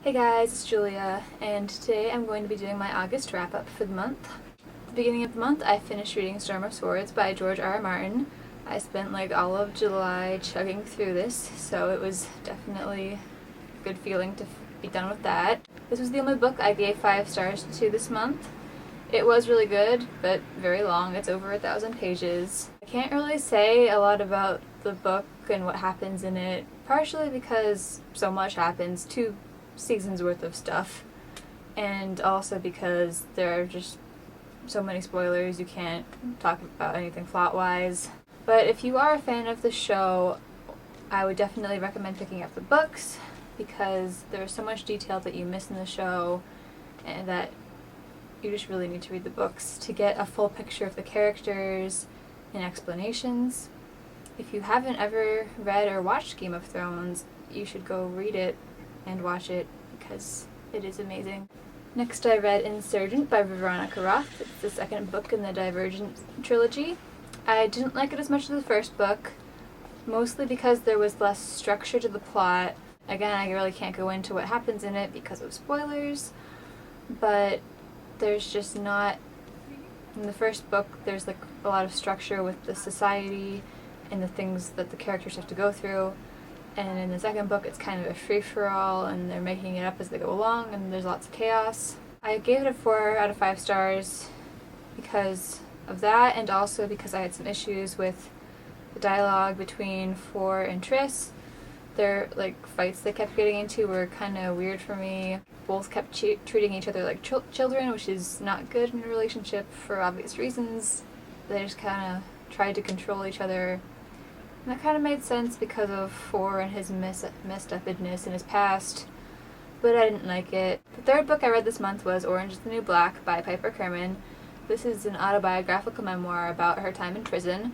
Hey guys, it's Julia, and today I'm going to be doing my August wrap-up for the month. At the beginning of the month, I finished reading Storm of Swords by George R. R. Martin. I spent all of July chugging through this, so it was definitely a good feeling to be done with that. This was the only book I gave 5 stars to this month. It was really good, but very long. It's over 1,000 pages. I can't really say a lot about the book and what happens in it, partially because so much happens, 2 seasons worth of stuff, and also because there are just so many spoilers, you can't talk about anything plot-wise. But if you are a fan of the show, I would definitely recommend picking up the books, because there's so much detail that you miss in the show, and that you just really need to read the books to get a full picture of the characters and explanations. If you haven't ever read or watched Game of Thrones, you should go read it and watch it because it is amazing. Next I read Insurgent by Veronica Roth. It's the second book in the Divergent trilogy. I didn't like it as much as the first book, mostly because there was less structure to the plot. Again, I really can't go into what happens in it because of spoilers, but there's just not... In the first book, there's a lot of structure with the society and the things that the characters have to go through. And in the second book, it's kind of a free-for-all, and they're making it up as they go along, and there's lots of chaos. I gave it a 4 out of 5 stars because of that, and also because I had some issues with the dialogue between For and Triss. Their fights they kept getting into were kind of weird for me. Both kept treating each other like children, which is not good in a relationship for obvious reasons. They just kind of tried to control each other. And that kind of made sense because of For and his messed upness in his past, but I didn't like it. The third book I read this month was Orange is the New Black by Piper Kerman. This is an autobiographical memoir about her time in prison.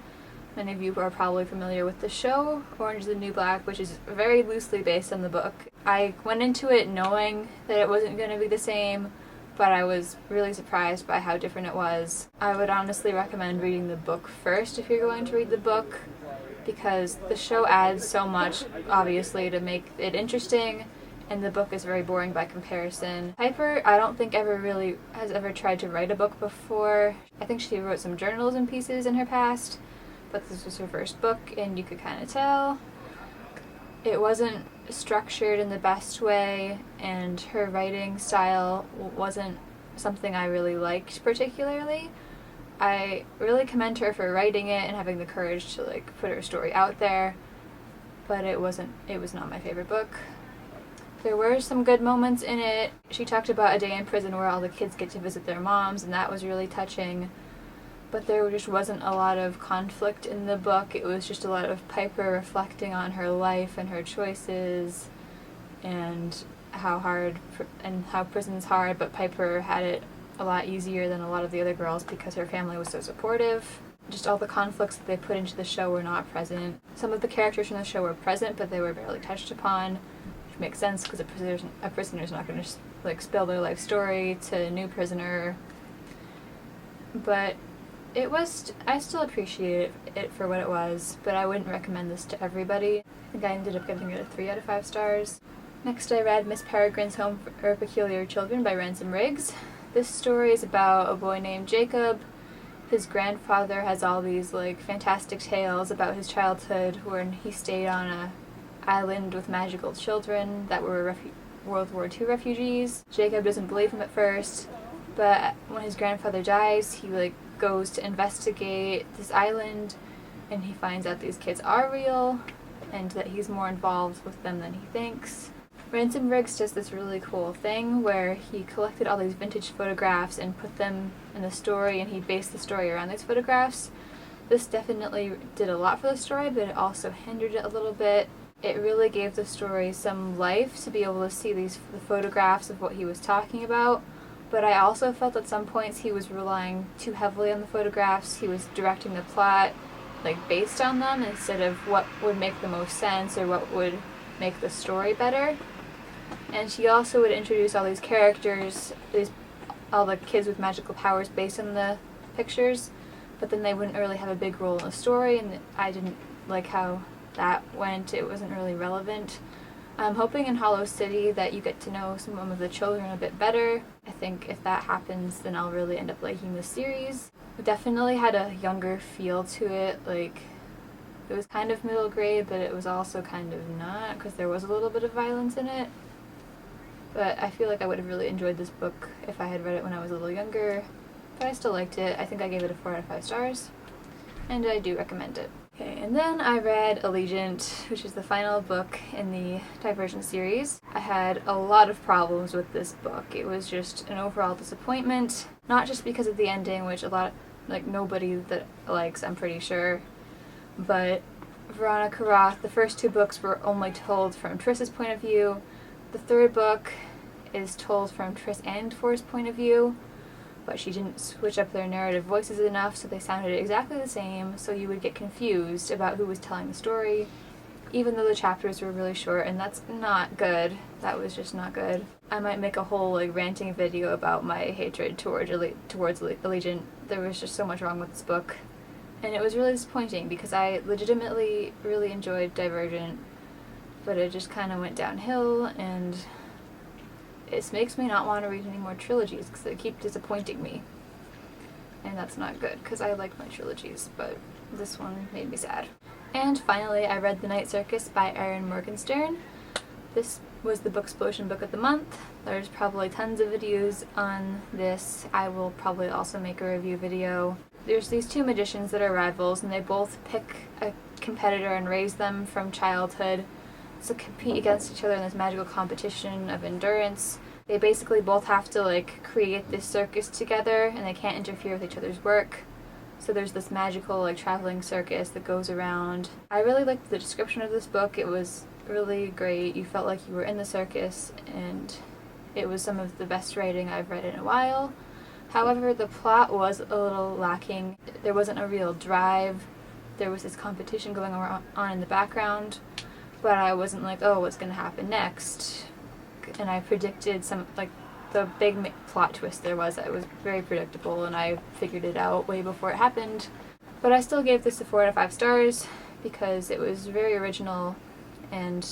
Many of you are probably familiar with the show, Orange is the New Black, which is very loosely based on the book. I went into it knowing that it wasn't going to be the same, but I was really surprised by how different it was. I would honestly recommend reading the book first if you're going to read the book, because the show adds so much, obviously, to make it interesting, and the book is very boring by comparison. Piper, I don't think has ever tried to write a book before. I think she wrote some journalism pieces in her past, but this was her first book, and you could kind of tell. It wasn't structured in the best way, and her writing style wasn't something I really liked particularly. I really commend her for writing it and having the courage to put her story out there, but it was not my favorite book. There were some good moments in it. She talked about a day in prison where all the kids get to visit their moms, and that was really touching. But there just wasn't a lot of conflict in the book. It was just a lot of Piper reflecting on her life and her choices and how prison's hard, but Piper had it a lot easier than a lot of the other girls because her family was so supportive. Just all the conflicts that they put into the show were not present. Some of the characters from the show were present, but they were barely touched upon, which makes sense because a prisoner's not going to spill their life story to a new prisoner. But I still appreciate it for what it was, but I wouldn't recommend this to everybody. I think I ended up giving it a 3 out of 5 stars. Next I read Miss Peregrine's Home for Peculiar Children by Ransom Riggs. This story is about a boy named Jacob. His grandfather has all these fantastic tales about his childhood when he stayed on an island with magical children that were World War II refugees. Jacob doesn't believe him at first, but when his grandfather dies, he goes to investigate this island, and he finds out these kids are real and that he's more involved with them than he thinks. Ransom Riggs does this really cool thing where he collected all these vintage photographs and put them in the story, and he based the story around these photographs. This definitely did a lot for the story, but it also hindered it a little bit. It really gave the story some life to be able to see the photographs of what he was talking about, but I also felt at some points he was relying too heavily on the photographs. He was directing the plot based on them instead of what would make the most sense or what would make the story better. And she also would introduce all these characters, all the kids with magical powers based on the pictures, but then they wouldn't really have a big role in the story, and I didn't like how that went. It wasn't really relevant. I'm hoping in Hollow City that you get to know some of the children a bit better. I think if that happens, then I'll really end up liking the series. It definitely had a younger feel to it, like it was kind of middle grade, but it was also kind of not, because there was a little bit of violence in it. But I feel like I would have really enjoyed this book if I had read it when I was a little younger. But I still liked it. I think I gave it a 4 out of 5 stars. And I do recommend it. Okay, and then I read Allegiant, which is the final book in the Divergent series. I had a lot of problems with this book. It was just an overall disappointment. Not just because of the ending, which nobody that likes, I'm pretty sure. But Veronica Roth, the first 2 books were only told from Triss's point of view. The 3rd book is told from Triss and For's point of view, but she didn't switch up their narrative voices enough, so they sounded exactly the same, so you would get confused about who was telling the story, even though the chapters were really short, and that's not good. That was just not good. I might make a whole ranting video about my hatred towards Allegiant. There was just so much wrong with this book, and it was really disappointing because I legitimately really enjoyed Divergent, but it just kind of went downhill, and it makes me not want to read any more trilogies because they keep disappointing me. And that's not good because I like my trilogies, but this one made me sad. And finally, I read The Night Circus by Erin Morgenstern. This was the Booksplosion book of the month. There's probably tons of videos on this. I will probably also make a review video. There's these 2 magicians that are rivals, and they both pick a competitor and raise them from childhood to compete against each other in this magical competition of endurance. They basically both have to create this circus together, and they can't interfere with each other's work. So there's this magical traveling circus that goes around. I really liked the description of this book. It was really great. You felt like you were in the circus, and it was some of the best writing I've read in a while. However, the plot was a little lacking. There wasn't a real drive. There was this competition going on in the background, but I wasn't like, oh, what's going to happen next? And I predicted the big plot twist there was. It was very predictable, and I figured it out way before it happened. But I still gave this a 4 out of 5 stars because it was very original, and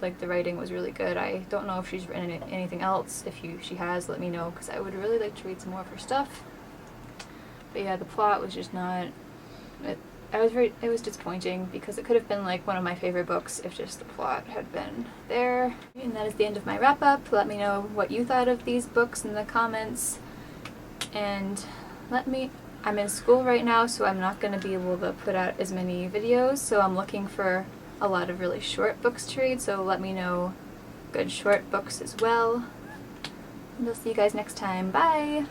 the writing was really good. I don't know if she's written anything else. If she has, let me know, because I would really like to read some more of her stuff. But yeah, the plot was just not... It was disappointing because it could have been one of my favorite books if just the plot had been there. And that is the end of my wrap up. Let me know what you thought of these books in the comments. And I'm in school right now, so I'm not going to be able to put out as many videos, so I'm looking for a lot of really short books to read, so let me know good short books as well. And I'll see you guys next time. Bye!